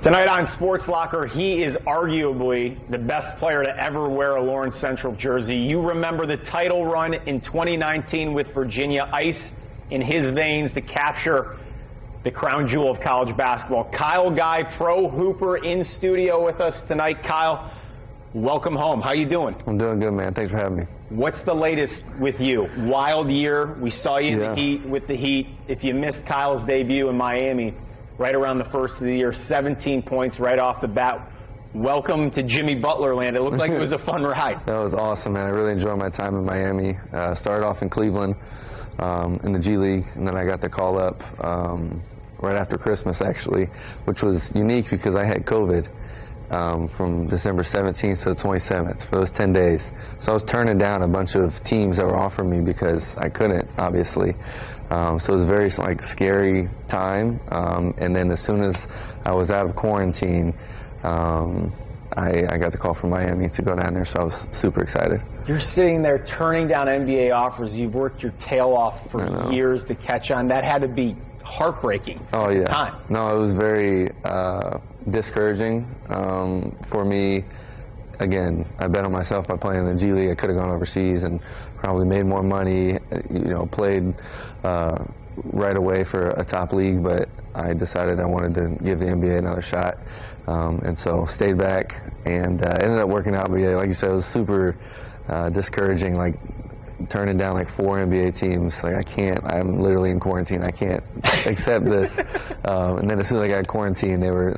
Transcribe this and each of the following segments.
Tonight on Sports Locker, he is arguably the best player to ever wear a Lawrence Central jersey. You remember the title run in 2019 with Virginia, ice in his veins to capture the crown jewel of college basketball. Kyle Guy, pro hooper, in studio with us tonight. Kyle, welcome home. How you doing? I'm doing good, man. Thanks for having me. What's the latest with you? Wild year. We saw you in the Heat with the Heat. If you missed Kyle's debut in Miami, right around the first of the year, 17 points right off the bat. Welcome to Jimmy Butler land. It looked like it was a fun ride. That was awesome, man. I really enjoyed my time in Miami. Started off in Cleveland in the G League, and then I got the call up right after Christmas, actually, which was unique because I had COVID from December 17th to the 27th for those 10 days. So I was turning down a bunch of teams that were offering me because I couldn't, obviously. So it was a very scary time. And then as soon as I was out of quarantine, I got the call from Miami to go down there, so I was super excited. You're sitting there turning down NBA offers. You've worked your tail off for years to catch on. That had to be heartbreaking. Oh, yeah. Time. No, it was very discouraging for me. Again, I bet on myself by playing in the G League. I could have gone overseas and probably made more money, played right away for a top league, but I decided I wanted to give the NBA another shot, and so stayed back and ended up working out. But yeah, like you said, it was super discouraging, like turning down like 4 NBA teams. Like, I can't, I'm literally in quarantine. I can't accept this. And then as soon as I got quarantined, they were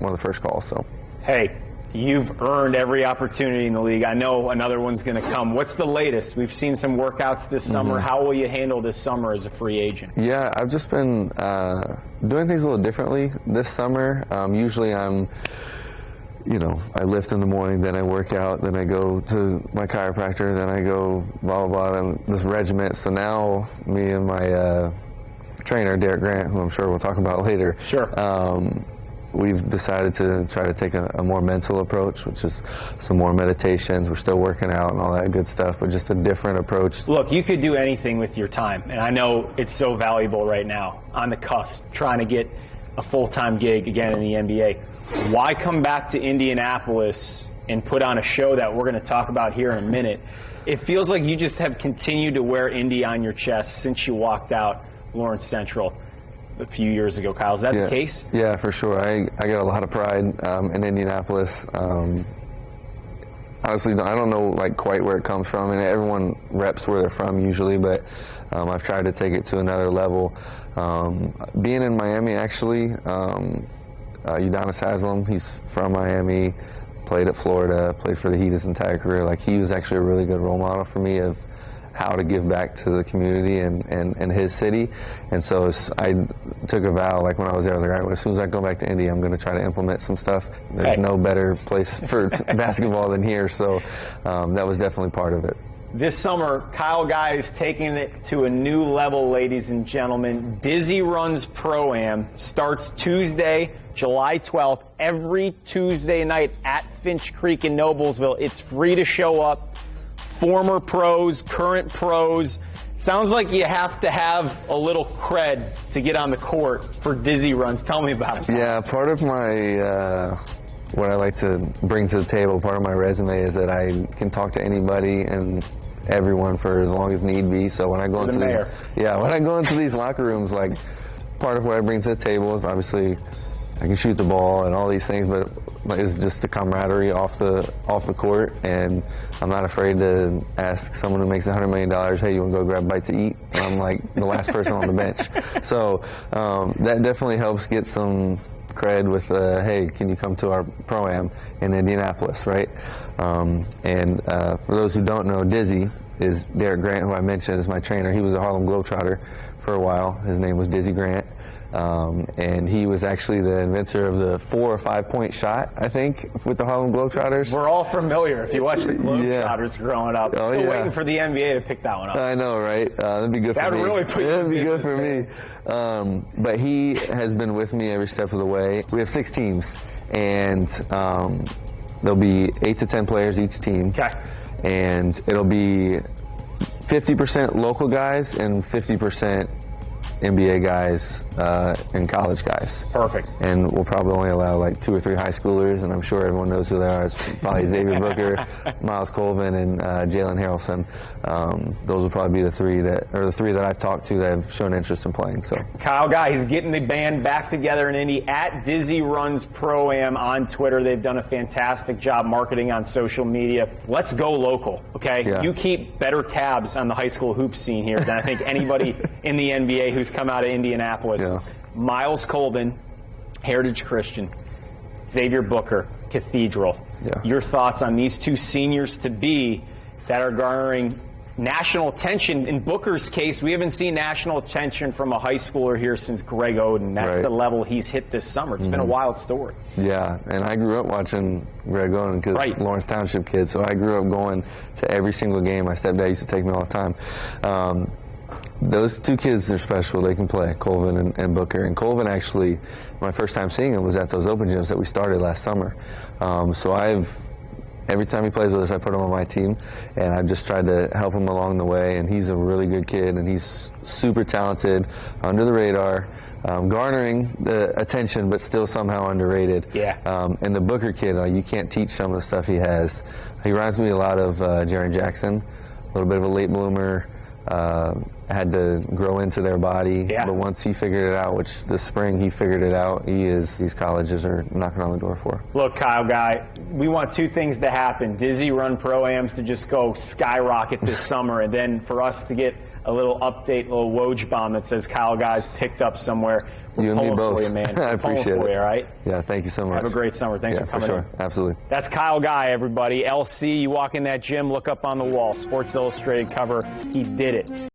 one of the first calls. So, hey, you've earned every opportunity in the league. I know another one's going to come. What's the latest? We've seen some workouts this summer. How will you handle this summer as a free agent? Yeah, I've just been doing things a little differently this summer. Usually I lift in the morning, then I work out, then I go to my chiropractor, then I go blah, blah, blah, and this regiment. So now me and my trainer, Derek Grant, who I'm sure we'll talk about later, we've decided to try to take a more mental approach, which is some more meditations. We're still working out and all that good stuff, but just a different approach. Look, you could do anything with your time, and I know it's so valuable right now, on the cusp, trying to get a full-time gig again in the NBA. Why come back to Indianapolis and put on a show that we're going to talk about here in a minute? It feels like you just have continued to wear Indy on your chest since you walked out Lawrence Central a few years ago. Kyle, is that the case? Yeah, for sure. I got a lot of pride in Indianapolis. Honestly, I don't know quite where it comes from, and everyone reps where they're from usually, but I've tried to take it to another level. Being in Miami, actually, Udonis Haslem, he's from Miami, played at Florida, played for the Heat his entire career. He was actually a really good role model for me of how to give back to the community and his city. And so I took a vow, when I was there, I was like, all right, as soon as I go back to Indy, I'm going to try to implement some stuff. There's no better place for basketball than here, so that was definitely part of it. This summer, Kyle Guy is taking it to a new level, ladies and gentlemen. Dizzy Runs Pro-Am starts Tuesday, July 12th, every Tuesday night at Finch Creek in Noblesville. It's free to show up. Former pros, current pros. Sounds like you have to have a little cred to get on the court for Dizzy Runs. Tell me about it. Yeah, part of my what I like to bring to the table, part of my resume is that I can talk to anybody and everyone for as long as need be. So when I go into these locker rooms, part of what I bring to the table is obviously I can shoot the ball and all these things, but it's just the camaraderie off the court, and I'm not afraid to ask someone who makes $100 million, hey, you want to go grab a bite to eat? And I'm the last person on the bench. So that definitely helps get some cred with, hey, can you come to our Pro-Am in Indianapolis, right? And for those who don't know, Dizzy is Derek Grant, who I mentioned is my trainer. He was a Harlem Globetrotter for a while. His name was Dizzy Grant. And he was actually the inventor of the 4 or 5 point shot, I think, with the Harlem Globetrotters. We're all familiar if you watch the Globetrotters growing up. Still waiting for the NBA to pick that one up. I know, right? That'd be good for me. That'd really put you That'd be good for me. But he has been with me every step of the way. We have 6 teams, and there'll be 8 to 10 players each team. Okay. And it'll be 50% local guys and 50% NBA guys and college guys. Perfect. And we'll probably only allow like 2 or 3 high schoolers, and I'm sure everyone knows who they are. It's probably Xavier Booker, Miles Colvin, and Jalen Harrelson. Those will probably be the three that I've talked to that have shown interest in playing. So Kyle Guy, he's getting the band back together in Indy at Dizzy Runs Pro-Am on Twitter. They've done a fantastic job marketing on social media. Let's go local, okay? Yeah. You keep better tabs on the high school hoop scene here than I think anybody in the NBA who's come out of Indianapolis. Yeah. Miles Colvin, Heritage Christian, Xavier Booker, Cathedral. Yeah. Your thoughts on these 2 seniors to be that are garnering national attention? In Booker's case, we haven't seen national attention from a high schooler here since Greg Oden. That's right. The level he's hit this summer. It's been a wild story. Yeah, and I grew up watching Greg Oden because Right. Lawrence Township kid, so I grew up going to every single game. My stepdad used to take me all the time. Those 2 kids, they're special. They can play, Colvin and Booker. And Colvin, actually, my first time seeing him was at those open gyms that we started last summer. So every time he plays with us, I put him on my team, and I've just tried to help him along the way. And he's a really good kid, and he's super talented, under the radar, garnering the attention, but still somehow underrated. Yeah. And the Booker kid, you can't teach some of the stuff he has. He reminds me a lot of Jaren Jackson, a little bit of a late bloomer. Had to grow into their body, Yeah. but once he figured it out, which this spring he figured it out, these colleges are knocking on the door for. Look, Kyle Guy, we want 2 things to happen. Dizzy Run Pro-Ams to just go skyrocket this summer, and then for us to get a little update, a little Woj bomb that says Kyle Guy's picked up somewhere. We're You and me pulling both. for you, man. I We're pulling appreciate for it. you, all right? Yeah, thank you so much. Have a great summer. Thanks for coming sure. in. Absolutely. That's Kyle Guy, everybody. LC, you walk in that gym, look up on the wall. Sports Illustrated cover. He did it.